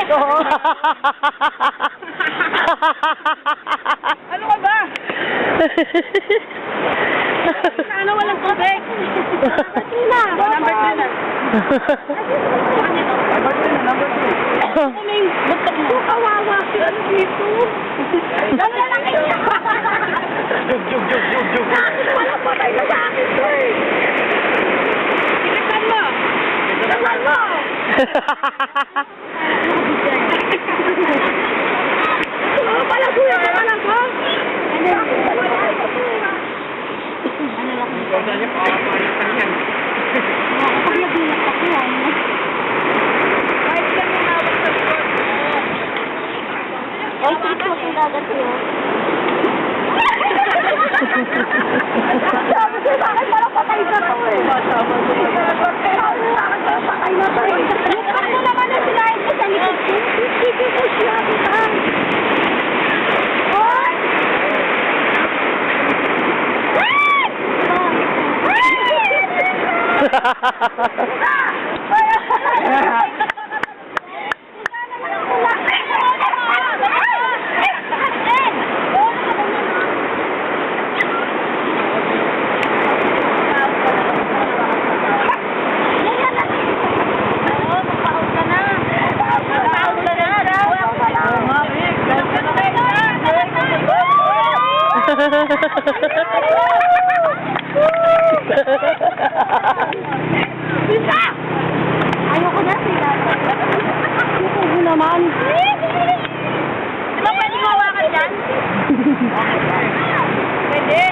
Oo. Ano ka ba? Sana walang tubig. Number 2 na. Number 2. Kaming butok mo. Kawawa si ano dito. Dala lang kayo. Jug. Wala pa tayo sa akin to eh. Ikasan mo. Ikasan mo. Pala kuya ka pala ko. Sabi ko sa akin, parang patay na to eh. Patay na to eh. Lukang mo naman na sinahin ko sa likod ko. Sige ko siya, kita. Oy! Bisa! Ayoko na sila. Ayoko naman. Di ba pwede mawakan dyan? Pwede.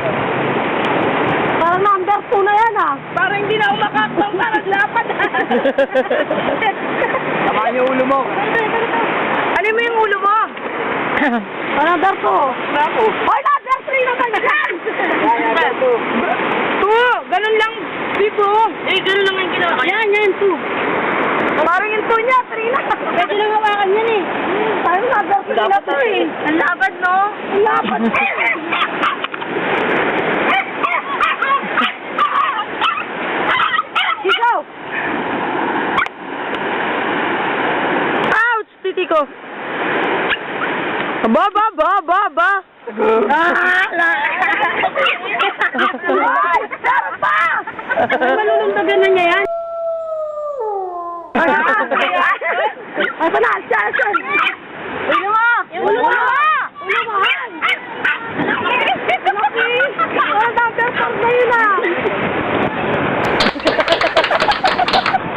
Parang number 2 na yan ah. Parang hindi na ako makakbang. Parang lapad. Tamaan yung ulo mo. Ano mo yung ulo mo? Parang number 2. Naku. Hoy, number 3 naman yan! Number 2! Ganun lang dito. Eh, ganun lang yung ginawa. Yan, 2. Parang yung 2 niya, 3 na. Pwede lang hawakan yan eh. Parang number 3 na to eh. Ang lapad, no? Ang lapad. Ikaw! Ouch! Titi ko. Ba! Ay! Sarap pa! Maluluntagan na niya yan. Asa na? Siyan! Ulo mo! Ulo mo! Ulo mo! Ang dagdag na yun ah!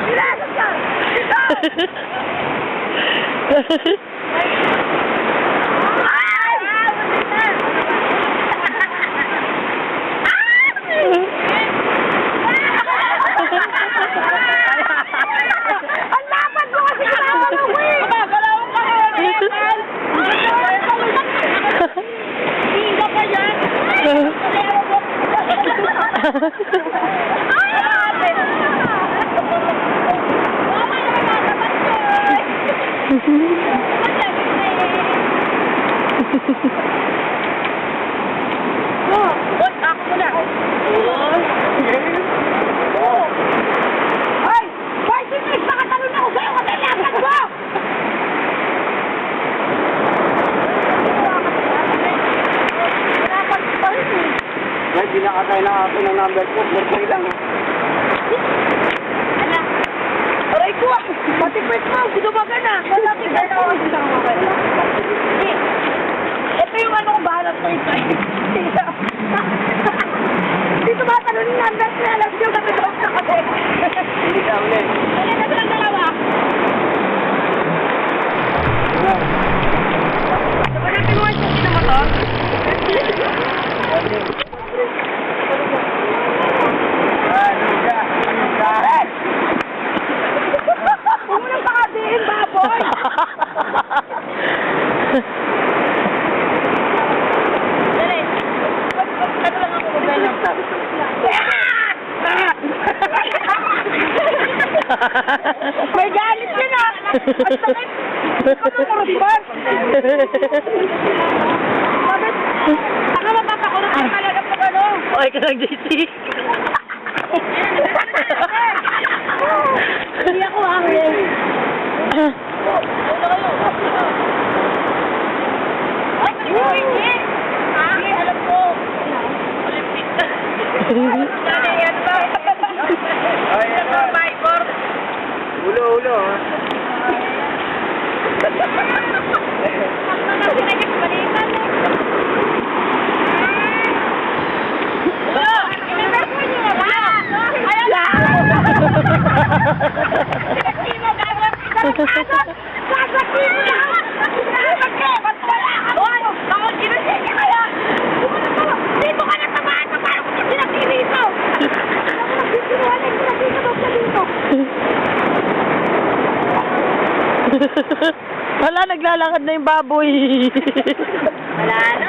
Ilasap ka! Ang lapad mo kasi kinawa mo ko eh! Gagalawan ka na! Higa pa yan! Boy, ako muna! Ay! Boy, sinis! Nakatalon ako sa'yo kasi lapad mo! Lapad pa rin eh! Yan, dinakatay na ako ng number 2. Merkay lang. Ala! Aray ko ah! Matipit mo! Sinubagan na! Malapit na ako! Ito yung ano kong bahala sa ito. Dito ba talon yung number 3? Alam nyo kami daw sa kasi. Hindi ka ulit. Ano na ito ng dalawa? Diba natin mo yung sa motor? Huwag mo nang pakadiin, baboy! Dali. Ano lang ako problema? May galit yun ah! At sakit! Ano mo response? Bakit? Ako mapapakulot ka talaga pag ano? Okay ka lang, JC. Hindi ako angin. Ano kayo? Sasakin mo lang! Ba't wala ka? Hoy! Bakit ginasya niya kaya? Dito ka na tamaan ka! Paano ko niya sinapirito? Sinungaling ko na dito daw siya dito. Wala, naglalakad na yung baboy. Wala na.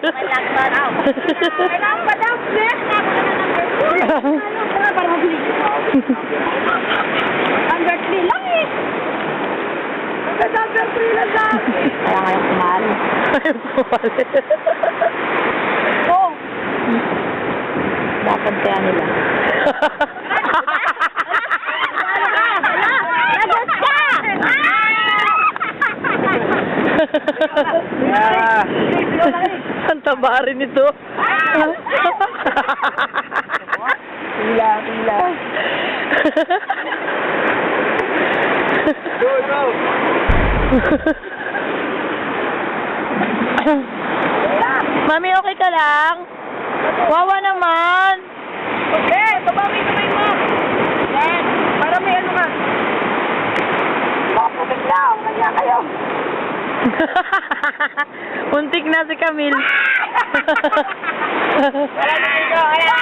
Kailangan pa daw, Flex. Under 3 lang eh. Under 3 lang sa akin. Kaya ngayon kumali. Ayaw kumali. Oo. Dapat kaya nila. Lagot ka! Ang taba rin ito. Pila. Go. Mami, okay ka lang? Wawa naman. Okay, tabawi kamay mo. Yan. Para may ano ka. Bakit lang? Kaya kayo. Muntik na si Camille. Wala na ito. Wala.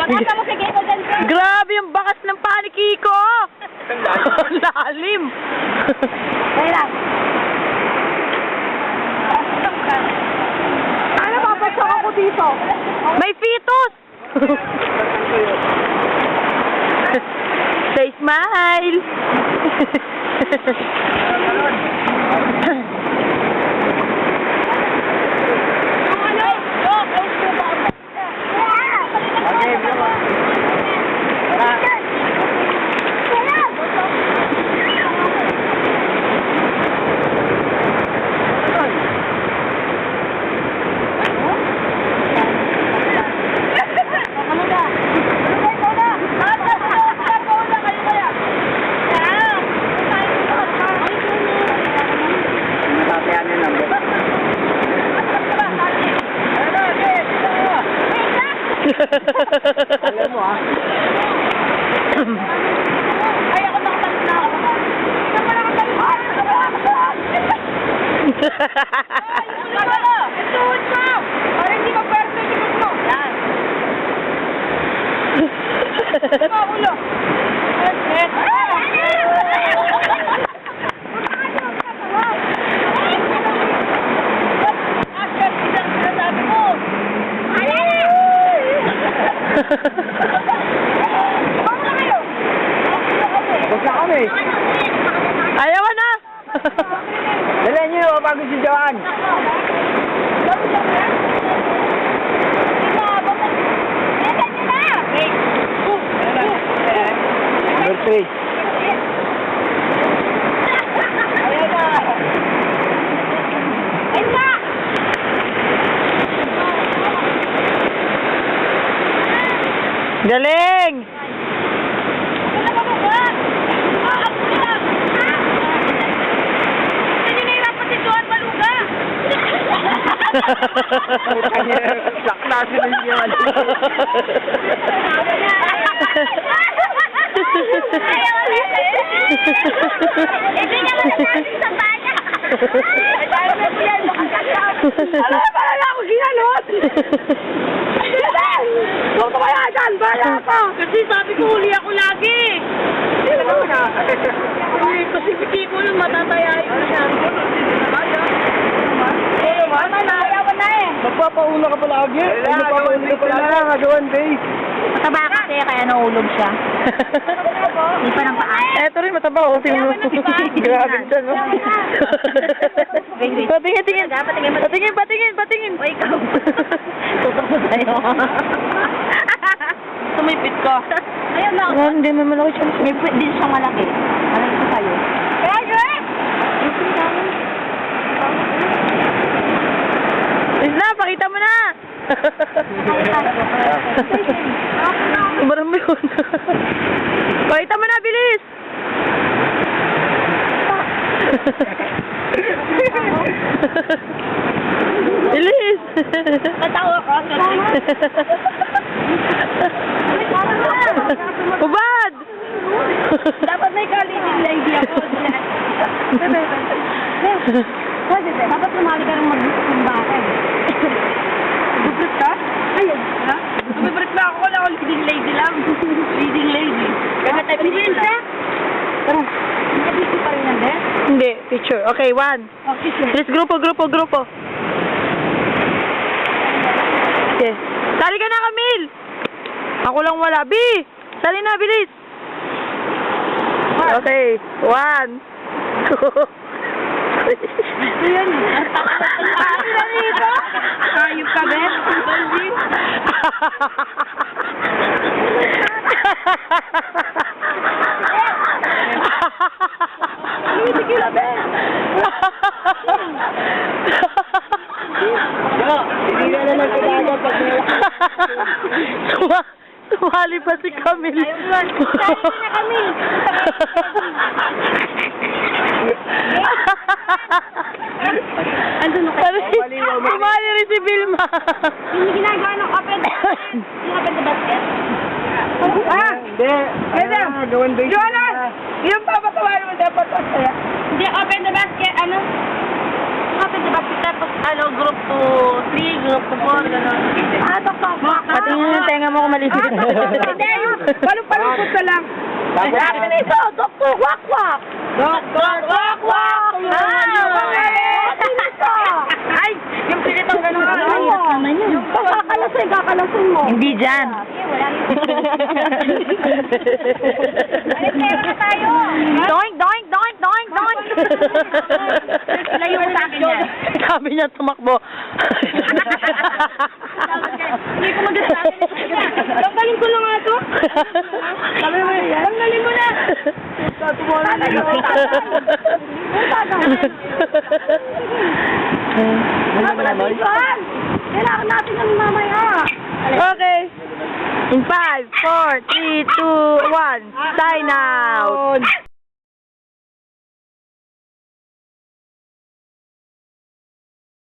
Bakit mo sige ko dyan ko? Grabe yung bakas ng paniki ko. Lalim. Wala. Ano papasok ako dito? May fetus. Say smile. Alam mo ah. Ay, ako nakatalon na ako. Ito pa nakatalon. Ituhod mo! Para hindi ma-perfect yung mo. Yan. Ito, ulo. Huwag na kami. Ayaw na. Dala niyo, bago si Joan. Number 3. Galing. Laklasin na yun. Hindi niya masasabi sa baya. Alam mo pala na ako ginalot. Huwag ka kaya dyan, bala ka. Kasi sabi ko huli ako lagi. Kasi piti ko yung matatayain ko siya. Mama na, ayawan na eh. Magpapauna ka palagi. Magpapauna ka palagi. Nagawan days. Mataba kasi kaya naulog siya. Hindi pa ng paan. Eto rin mataba ko. Grabe siya, no? Patingin. Patingin. O ikaw. Tutok mo sa'yo. Sumipit ka. Ayun na. Hindi mo malaki siya. May pwede din siyang malaki. Malaki ko sa'yo. Isla, pakita mo na! Marami yun. Pakita mo na, bilis! Bilis! Natawa ko. Ubad! Dapat may Pwede ba? Dapat sumali ka ng mag-sumbaka eh. Bubrit ka? Ayun. Ha? Bubrit na ako na ako leading lady lang. Leading lady. Kaya tayo pinita. Tara. Nakabisi pa rin yan, De? Hindi, picture. Okay, 1. Okay, sir. Bilis, grupo. Okay. Sali ka na, Camille! Ako lang wala. B! Sali na, bilis! Okay, 1, 2, 3. Ayan. Sabi na dito. Ayup ka, Ben. Baldi. Sige na, Ben. Hindi ka na nagkagaga pag Sumali pa si Camille. Sali na kami. Andun na kayo. Sumali rin si Vilma. Hindi ginagawa ng open basket. Yung open the basket. Hindi. Gawin ba Jonas! Yung papatawarin mo dapat masaya. Hindi, open the basket. Ano? Open the basket. Tapos, group 2, 3, group 4, gano'n. Patingin yung tenga mo kung malisit. Hindi, yung palong-palong ka lang. Sabi nito, Dr. Wakwak! Dr. Wakwak! Ay, yung pinitong gano'n. Yung kakalasin mo. Hindi dyan. Ay, tayo. Doink, doink, doink, doink, doink. Layo mo sa akin yan. Sabi niya tumakbo. Hindi ko magasabi. Tanggalin ko lang nga ito. Sabi mo yan. Tanggalin mo na. Tanggalin mo. Kailangan natin ng mamaya. Okay. In 5, 4, 3, 2, 1. Sign out.